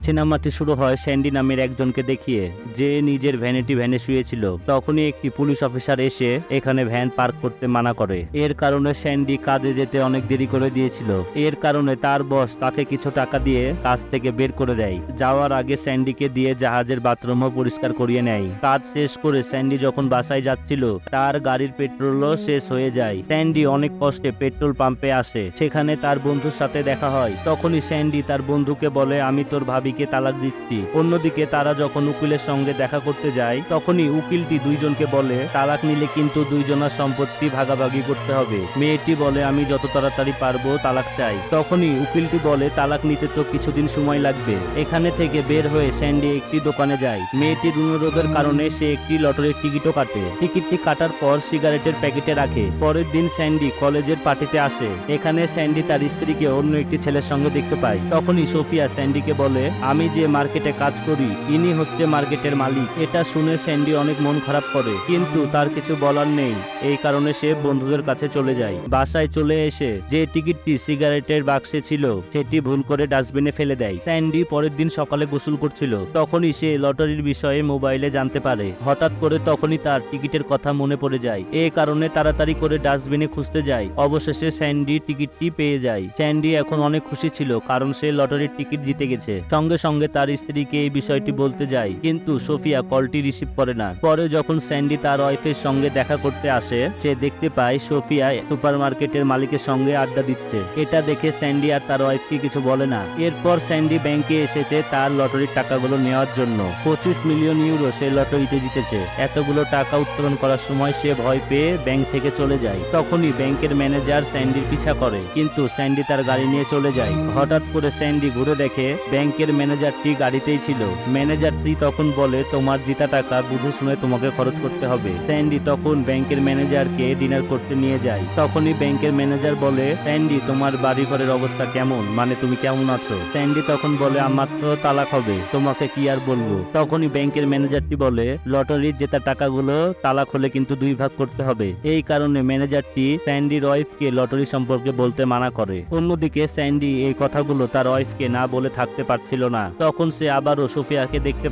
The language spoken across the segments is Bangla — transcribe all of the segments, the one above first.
সিনেমাটি শুরু হয় স্যান্ডি নামের একজনকে দেখিয়ে, যে নিজের ভ্যানে শুয়েছিল। তখনই একটি পুলিশ অফিসার এসে এখানে ভ্যান পার্ক করতে মানা করে। এর কারণে স্যান্ডি কাজে যেতে অনেক দেরি করে দিয়েছিল। এর কারণে তার বস তাকে কিছু টাকা দিয়ে কাজ থেকে বের করে দেয়। যাওয়ার আগে স্যান্ডিকে দিয়ে জাহাজের বাথরুমও পরিষ্কার করিয়ে নেয়। কাজ শেষ করে স্যান্ডি যখন বাসায় যাচ্ছিল, তার গাড়ির পেট্রোলও শেষ হয়ে যায়। স্যান্ডি অনেক কষ্টে পেট্রোল পাম্পে আসে। সেখানে তার বন্ধুর সাথে দেখা হয়। তখনই স্যান্ডি তার বন্ধুকে বলে, আমি তোর ভাবিকে তালাক দিচ্ছি। অন্যদিকে তারা যখন উকিলের সঙ্গে দেখা করতে যায়, তখনই উকিলটি দুইজনকে বলে, তালাক নিলে কিন্তু দুইজনের সম্পত্তি ভাগাভাগি করতে হবে। মেয়েটি বলে, আমি যত তাড়াতাড়ি পারবো তালাক চাই। তখনই উকিলটি বলে, তালাক নিতে তো কিছুদিন সময় লাগবে। এখানে থেকে বের হয়ে স্যান্ডি একটি দোকানে যায়। মেয়েটির অনুরোধের কারণে সে একটি লটারির টিকিটও কাটে। টিকিটটি কাটার পর সিগারেটের প্যাকেটে রাখে। পরের দিন স্যান্ডি কলেজের পার্টিতে আসে। এখানে স্যান্ডি তার স্ত্রীকে অন্য একটি ছেলের সঙ্গে দেখতে পায়। তখনই সোফিয়া স্যান্ডিকে বলে, আমি যে মার্কেটে কাজ করি, ইনি হচ্ছে মার্কেটের মালিক। এটা শুনে স্যান্ডি অনেক মন খারাপ করে, কিন্তু তার কিছু বলার নেই। এই কারণে সে বন্ধুদের কাছে চলে যায়। বাসায় চলে এসে যে টিকিটটি সিগারেটের বাক্সে ছিল, সেটি ভুল করে ডাস্টবিনে ফেলে দেয়। স্যান্ডি পরের দিন সকালে গোসল করছিল। তখনই সে লটারির বিষয়ে মোবাইলে জানতে পারে। হঠাৎ করে তখনই তার টিকিটের কথা মনে পড়ে যায়। এই কারণে তাড়াতাড়ি করে ডাস্টবিনে খুঁজতে যায়। অবশেষে স্যান্ডি টিকিটটি পেয়ে যায়। স্যান্ডি এখন অনেক খুশি ছিল, কারণ সে লটারির টিকিট জিতে গেছে। সঙ্গে সঙ্গে তার স্ত্রীকে এই বিষয়টি বলতে যায়, কিন্তু সোফিয়া কলটি রিসিভ করে না। পরে যখন স্যান্ডি তার ওয়াইফের সঙ্গে দেখা করতে আসে, সে দেখতে পায় সোফিয়া সুপার মার্কেটের মালিকের সঙ্গে আড্ডা দিচ্ছে। এটা দেখে স্যান্ডি আর তার ওয়াইফকে কিছু বলে না। এরপর স্যান্ডি ব্যাংকে এসেছে তার লটারির টাকাগুলো নেওয়ার জন্য। 25 মিলিয়ন ইউরো সে লটারিতে জিতেছে। এতগুলো টাকা উত্তোলন করার সময় সে ভয় পেয়ে ব্যাংক থেকে চলে যায়। তখনই ব্যাংকের ম্যানেজার স্যান্ডির পিছা করে, কিন্তু স্যান্ডি তার গাড়ি নিয়ে চলে যায়। হঠাৎ করে স্যান্ডি ঘুরে দেখে ব্যাংকের ম্যানেজারটি গাড়িতেই ছিল। ম্যানেজারটি তখন বলে, তোমার জিতা টাকা বুঝে শুনে তোমাকে খরচ করতে হবে। স্যান্ডি তখন ব্যাংকের ম্যানেজারকে ডিনার করতে নিয়ে যায়। তখনই ব্যাংকের ম্যানেজার বলে, স্যান্ডি তোমার বাড়ি ঘরের অবস্থা কেমন, মানে তুমি কেমন আছো? স্যান্ডি তখন বলে, আমার তো তালাক হবে, তোমাকে কি আর বলবো। তখনই ব্যাংকের ম্যানেজারটি বলে, লটারির জেতা টাকাগুলো তালাক হলে কিন্তু 2 ভাগ করতে হবে। এই কারণে ম্যানেজারটি স্যান্ডির ওয়াইফকে লটারি সম্পর্কে বলতে মানা করে। অন্যদিকে স্যান্ডি এই কথাগুলো তার ওয়াইফকে না বলে থাকতে পারছিল না। তখন সে আবারও সোফিয়াকে দেখতে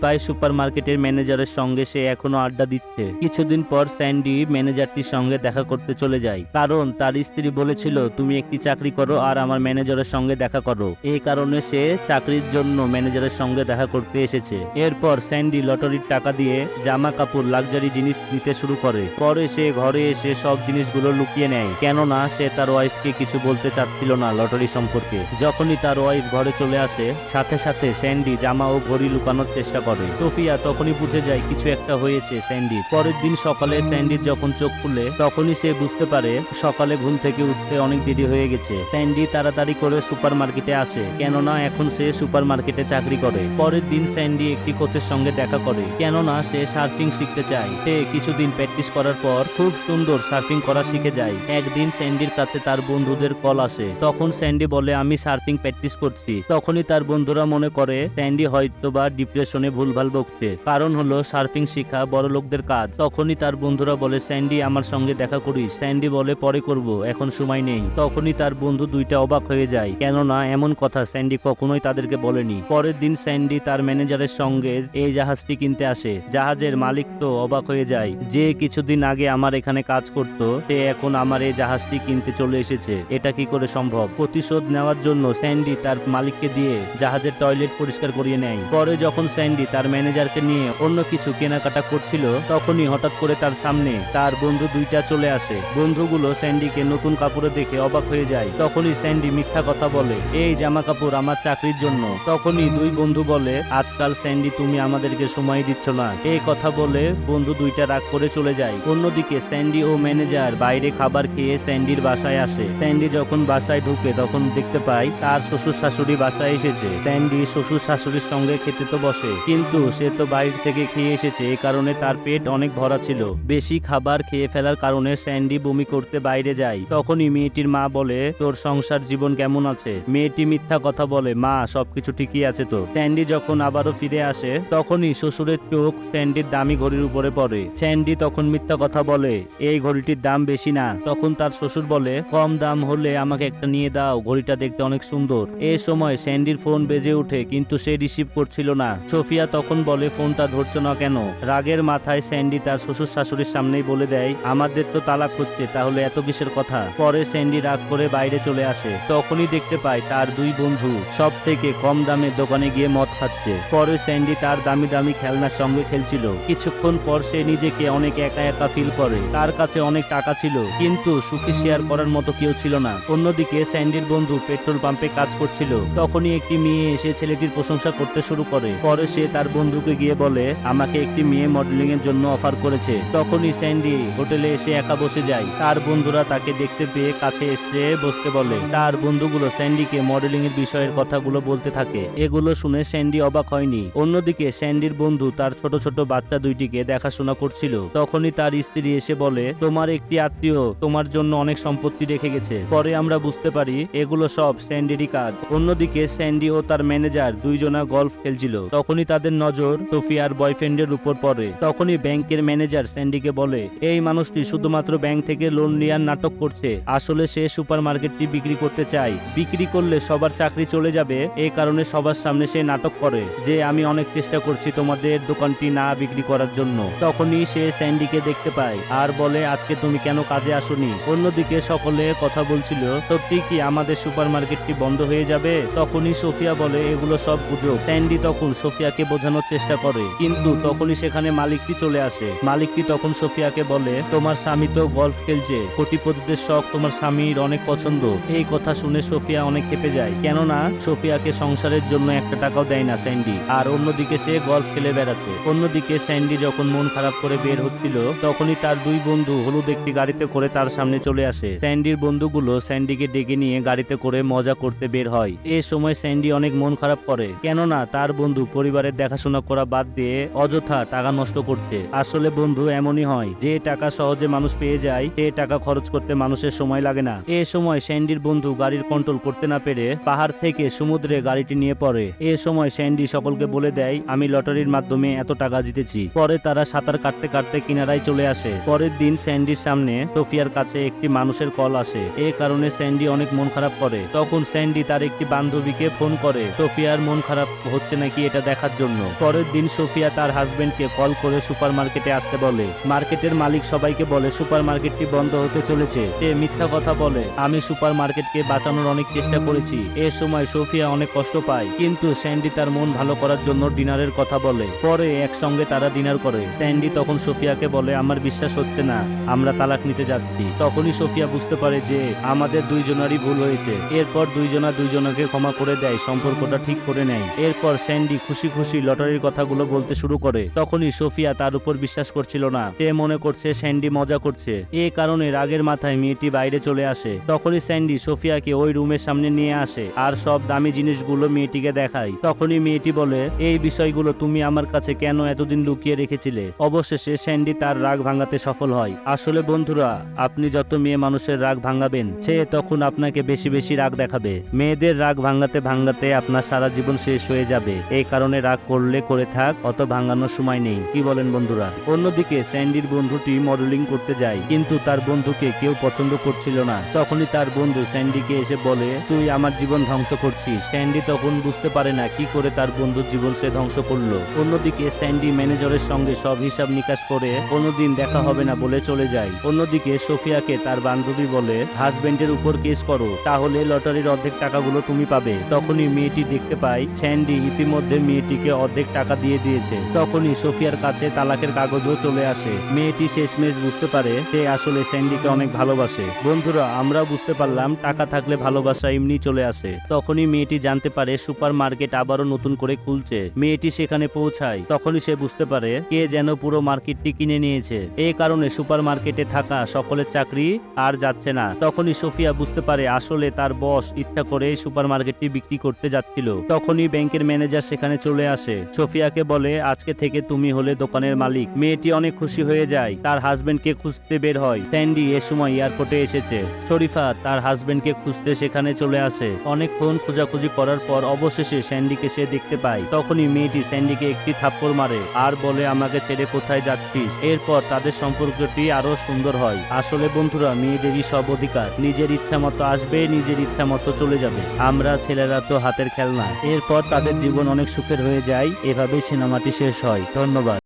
পায় সুপার মার্কেটের ম্যানেজারের সঙ্গে সে এখনো আড্ডা দিচ্ছে। কিছুদিন পর স্যান্ডি ম্যানেজারটির সঙ্গে দেখা করতে চলে যায়, কারণ তার স্ত্রী বলেছিল, তুমি একটি চাকরি করো আর আমার ম্যানেজারের সঙ্গে দেখা করো। এই কারণে সে চাকরির জন্য ম্যানেজারের সঙ্গে দেখা করতে এসেছে। এরপর স্যান্ডি লটারির টাকা দিয়ে জামা কাপড়, লাক্সারি জিনিস নিতে শুরু করে। পরে সে ঘরে এসে সব জিনিসগুলো লুকিয়ে নেয়, কেননা সে তার ওয়াইফকে কিছু বলতে চাচ্ছিল না লটারি সম্পর্কে। যখনই তার ওয়াইফ ঘরে চলে আসে, সাথে সাথে স্যান্ডি জামা ও ঘড়ি লুকানোর চেষ্টা করে। সোফিয়া তখনই বুঝে যায় কিছু একটা হয়েছে স্যান্ডি। পরের দিন সকালে স্যান্ডির যখন চোখ খুলে, তখনই সে বুঝতে পারে সকালে ঘুম থেকে উঠতে অনেক দেরি হয়ে গেছে। স্যান্ডি তাড়াতাড়ি করে সুপার মার্কেটে আসে, কেননা এখন সে সুপার মার্কেটে চাকরি করে। পরের দিন স্যান্ডি একটি কোচের সঙ্গে দেখা করে, কেননা সে সার্ফিং শিখতে চায়। সে কিছুদিন প্র্যাকটিস করার পর খুব সুন্দর সার্ফিং করা শিখে যায়। একদিন স্যান্ডির কাছে তার বন্ধুদের কল আসে। তখন স্যান্ডি বলে, আমি সার্ফিং প্র্যাকটিস করছি। তখনই তার বন্ধুরা মনে করে স্যান্ডি হয়তো বা ডিপ্রেশনে ভুলভাল বকছে, কারণ হলো সার্ফিং শেখা বড় লোকদের কাজ। তখনই তার বন্ধুরা বলে, স্যান্ডি আমার সঙ্গে দেখা করিস। স্যান্ডি বলে, পরে করব, এখন সময় নেই। তখনই তার বন্ধু দুইটা অবাক হয়ে যায়, কেননা এমন কথা স্যান্ডি কখনোই তাদেরকে বলেনি। পরের দিন স্যান্ডি তার ম্যানেজারের সঙ্গে এই জাহাজটি কিনতে আসে। জাহাজের মালিক তো অবাক হয়ে যায়, যে কিছুদিন আগে আমার এখানে কাজ করতো, সে এখন আমার এই জাহাজটি কিনতে চলে এসেছে। এটা কি করে সম্ভব? প্রতিশোধ নেওয়ার জন্য স্যান্ডি তার মালিককে দিয়ে জাহাজের টয়লেট পরিষ্কার করিয়ে নেয়। পরে যখন স্যান্ডি তার ম্যানেজারকে নিয়ে অন্য কিছু কেনাকাটা করছিল, তখনই হঠাৎ করে তার সামনে তার বন্ধু দুইটা চলে আসে। বন্ধুগুলো স্যান্ডিকে নতুন কাপড়ে দেখে অবাক হয়ে যায়। তখনই স্যান্ডি মিথ্যা কথা বলে, এই জামা কাপড় আমার চাকরির জন্য। তখনই দুই বন্ধু বলে, আজকাল স্যান্ডি তুমি আমাদেরকে সময় দিচ্ছ না। এই কথা বলে বন্ধু দুইটা রাগ করে চলে যায়। অন্যদিকে স্যান্ডি ও ম্যানেজার বাইরে খাবার খেয়ে স্যান্ডির বাসায় আসে। স্যান্ডি যখন বাসায় ঢুকে, তখন দেখতে পায় তার শ্বশুর শাশুড়ি বাসায় এসেছে। স্যান্ডি শ্বশুর শাশুড়ির সঙ্গে খেতে তো বসে, কিন্তু সে তো বাইরে থেকে খেয়ে এসেছে, এই কারণে তার পেট অনেক ভরা ছিল। বেশি খাবার খেয়ে ফেলার কারণে স্যান্ডি বমি করতে বাইরে যায়। তখনই মেয়েটির মা বলে, তোর সংসার জীবন কেমন আছে? মেয়েটি মিথ্যা কথা বলে, মা সবকিছু ঠিকই আছে তো। স্যান্ডি যখন আবারও ফিরে আসে, তখনই শ্বশুরের চোখ স্যান্ডির দামি ঘড়ির উপরে পড়ে। স্যান্ডি তখন মিথ্যা কথা বলে, এই ঘড়িটির দাম বেশি না। তখন তার শ্বশুর বলে, কম দাম হলে আমাকে একটা নিয়ে দাও, ঘড়িটা দেখতে অনেক সুন্দর। এই সময় স্যান্ডির ফোন ফোন বেজে ওঠে, কিন্তু সে রিসিভ করছিল না। সোফিয়া তখন বলে ফোনটা ধরছো না কেন। রাগের মাথায় স্যান্ডি তার শ্বশুর শাশুড়ির সামনেই বলে দেয়, আমাদের তো তালাক হচ্ছে, তাহলে এত কিসের কথা। পরে স্যান্ডি রাগ করে বাইরে চলে আসে। তখনই দেখতে পায় তার দুই বন্ধু সব থেকে কম দামের দোকানে গিয়ে মদ খাচ্ছে। পরে স্যান্ডি তার দামি দামি খেলনার সঙ্গে খেলছিল। কিছুক্ষণ পর সে নিজেকে অনেক একা একা ফিল করে। তার কাছে অনেক টাকা ছিল, কিন্তু সুখী শেয়ার করার মতো কেউ ছিল না। অন্যদিকে স্যান্ডির বন্ধু পেট্রোল পাম্পে কাজ করছিল। তখনই একটি মেয়ে এসে ছেলেটির প্রশংসা করতে শুরু করে। পরে সে তার বন্ধুকে গিয়ে বলে, আমাকে একটি মেয়ে মডেলিং এর জন্য অফার করেছে। তখনই স্যান্ডি হোটেলে এসে একা বসে যায়। তার বন্ধুরা তাকে দেখতে পেয়ে কাছে এসে বসতে বলে। তার বন্ধুগুলো স্যান্ডিকে মডেলিং এর বিষয়ের কথাগুলো বলতে থাকে। এগুলো শুনে স্যান্ডি অবাক হয়নি। অন্যদিকে স্যান্ডির বন্ধু তার ছোট ছোট বাচ্চা দুইটিকে দেখাশোনা করছিল। তখনই তার স্ত্রী এসে বলে, তোমার একটি আত্মীয় তোমার জন্য অনেক সম্পত্তি রেখে গেছে। পরে আমরা বুঝতে পারি এগুলো সব স্যান্ডিরই কাজ। অন্যদিকে স্যান্ডি ও তার ম্যানেজার দুইজনা গলফ খেলছিল। তখনই তাদের নজর সোফিয়ার বয়ফ্রেন্ডের উপর পড়ে। তখনই ব্যাংকের ম্যানেজার স্যান্ডিকে বলে, এই মানুষটি শুধুমাত্র ব্যাংক থেকে লোন নেওয়ার নাটক করছে। আসলে সে সুপার মার্কেটটি বিক্রি করতে চায়। বিক্রি করলে সবার চাকরি চলে যাবে, এই কারণে সবার সামনে সে নাটক করে যে আমি অনেক চেষ্টা করছি তোমাদের দোকানটি না বিক্রি করার জন্য। তখনই সে স্যান্ডিকে দেখতে পায় আর বলে, আজকে তুমি কেন কাজে আসোনি? অন্যদিকে সকলে কথা বলছিল, সত্যি কি আমাদের সুপার মার্কেটটি বন্ধ হয়ে যাবে? তখনই সোফিয়া বলে, এগুলো সব গুজব। স্যান্ডি তখন সোফিয়াকে বোঝানোর চেষ্টা করে, কিন্তু তখনই সেখানে মালিকটি চলে আসে। মালিকটি তখন সোফিয়াকে বলে, তোমার স্বামী তো গলফ খেলছে, কোটিপতিদের শখ তোমার স্বামীর অনেক পছন্দ। এই কথা শুনে সোফিয়া অনেক খেপে যায়, কেননা সোফিয়াকে সংসারের জন্য একটা টাকাও দেয় না স্যান্ডি, আর অন্যদিকে সে গলফ খেলে বেড়াচ্ছে। অন্যদিকে স্যান্ডি যখন মন খারাপ করে বের হচ্ছিল, তখনই তার দুই বন্ধু হলুদ একটি গাড়িতে করে তার সামনে চলে আসে। স্যান্ডির বন্ধুগুলো স্যান্ডিকে ডেকে নিয়ে গাড়িতে করে মজা করতে বের হয়। এই সময় স্যান্ডি অনেক মন খারাপ করে, কেননা তার বন্ধু পরিবারের দেখাশোনা করা বাদ দিয়ে অযথা টাকা নষ্ট করছে। আসলে বন্ধু এমনই হয়, যে টাকা সহজে মানুষ পেয়ে যায়, সে টাকা খরচ করতে মানুষের সময় লাগে না। এ সময় স্যান্ডির বন্ধু গাড়ির কন্ট্রোল করতে না পেরে পাহাড় থেকে সমুদ্রে গাড়িটি নিয়ে পড়ে। এ সময় স্যান্ডি সকলকে বলে দেয়, আমি লটারির মাধ্যমে এত টাকা জিতেছি। পরে তারা সাঁতার কাটতে কাটতে কিনারায় চলে আসে। পরের দিন স্যান্ডির সামনে সোফিয়ার কাছে একটি মানুষের কল আসে। এ কারণে স্যান্ডি অনেক মন খারাপ করে। তখন স্যান্ডি তার একটি বান্ধবীকে ফোন করে সোফিয়ার মন খারাপ হচ্ছে নাকি এটা দেখার জন্য। পরের দিন সোফিয়া তার হাজবেন্ডকে কল করে সুপার মার্কেটে আসতে বলে। মার্কেটের মালিক সবাইকে বলে সুপার মার্কেটটি বন্ধ হতে চলেছে। সে মিথ্যা কথা বলে, আমি সুপার মার্কেটকে বাঁচানোর অনেক চেষ্টা করেছি। এ সময় সোফিয়া অনেক কষ্ট পায়, কিন্তু স্যান্ডি তার মন ভালো করার জন্য ডিনারের কথা বলে। পরে একসঙ্গে তারা ডিনার করে। স্যান্ডি তখন সোফিয়াকে বলে, আমার বিশ্বাস হচ্ছে না আমরা তালাক নিতে যাচ্ছি। তখনই সোফিয়া বুঝতে পারে যে আমাদের দুইজনারই ভুল হয়েছে। এরপর দুইজনা দুইজনাকে ক্ষমা করে দেয়, সম্পর্কটা ঠিক করে নেয়। এরপর স্যান্ডি খুশি খুশি লটারির কথাগুলো বলতে শুরু করে। তখনই সোফিয়া তার উপর বিশ্বাস করছিল না। সে মনে করছে স্যান্ডি মজা করছে। এ কারণে রাগের মাথায় মেয়েটি বাইরে চলে আসে। তখনই স্যান্ডি সোফিয়াকে ওই রুমের সামনে নিয়ে আসে আর সব দামি জিনিসগুলো মেয়েটিকে দেখায়। তখনই মেয়েটি বলে, এই বিষয়গুলো তুমি আমার কাছে কেন এতদিন লুকিয়ে রেখেছিলে? অবশেষে স্যান্ডি তার রাগ ভাঙাতে সফল হয়। আসলে বন্ধুরা, আপনি যত মেয়ে মানুষের রাগ ভাঙাবেন, সে তখন আপনাকে বেশি বেশি রাগ দেখাবে। মেয়েদের রাগ ভাঙাতে ভাঙাতে আপনার সারা জীবন শেষ হয়ে যাবে। এই কারণে রাগ করলে করে থাক, অত ভাঙানোর সময় নেই। কি বলেন বন্ধুরা? অন্যদিকে স্যান্ডির বন্ধুটি মডেলিং করতে যায়, কিন্তু তার বন্ধুকে কেউ পছন্দ করছিল না। তখনই তার বন্ধু স্যান্ডিকে এসে বলে, তুই আমার জীবন ধ্বংস করছিস। স্যান্ডি তখন বুঝতে পারে না কি করে তার বন্ধুর জীবন সে ধ্বংস করলো। অন্যদিকে স্যান্ডি ম্যানেজারের সঙ্গে সব হিসাব নিকাশ করে কোনোদিন দেখা হবে না বলে চলে যায়। অন্যদিকে সোফিয়াকে তার বান্ধবী বলে, হাজবেন্ডের উপর কেস করো, তাহলে লটারির অর্ধেক টাকাগুলো তুমি পাবে। তখনই মেয়েটি দেখতে পায় স্যান্ডি ইতিমধ্যে মেয়েটিকে অর্ধেক টাকা দিয়ে দিয়েছে। তখনই সোফিয়ার কাছে তালাকের কাগজও চলে আসে। মেয়েটি শেষমেশ বুঝতে পারে সে আসলে স্যান্ডিকে অনেক ভালোবাসে। বন্ধুরা, আমরা বুঝতে পারলাম টাকা থাকলে ভালোবাসা এমনি চলে আসে। তখনই মেয়েটি জানতে পারে সুপার মার্কেট আবারও নতুন করে খুলছে। মেয়েটি সেখানে পৌঁছায়। তখনই সে বুঝতে পারে কে যেন পুরো মার্কেটটি কিনে নিয়েছে। এই কারণে সুপার মার্কেটে থাকা সকলের চাকরি আর যাচ্ছে না। তখনই সোফিয়া বুঝতে পারে আসলে তার বস ইচ্ছা করে সুপার মার্কেটটি বিক্রি করতে যাচ্ছিল। তখনই ব্যাংকের ম্যানেজার সেখানে চলে আসে। সোফিয়াকে বলে, আজকে থেকে তুমি হলে দোকানের মালিক। মেয়েটি অনেক খুশি হয়ে যায়। তার হাজবেন্ডকে খুঁজতে বের হয়। স্যান্ডি এ সময় এয়ারপোর্টে এসেছে। শরীফা তার হাজবেন্ডকে খুঁজতে সেখানে চলে আসে। অনেকক্ষণ খোঁজাখুঁজি করার পর অবশেষে স্যান্ডিকে সে দেখতে পায়। তখনই মেয়েটি স্যান্ডিকে একটি থাপ্পড় মারে আর বলে, আমাকে ছেড়ে কোথায় যাচ্ছিস? এরপর তাদের সম্পর্কটি আরো সুন্দর হয়। আসলে বন্ধুরা, মেয়েদেরই সব অধিকার, নিজের ইচ্ছা মতো আসবে, নিজের ইচ্ছা মতো চলে যাবে। আমরা ছেলেরা তো হাতের খেলনা। এরপর তাদের জীবন অনেক সুখের হয়ে যায়। এভাবেই সিনেমাটি শেষ হয়। ধন্যবাদ।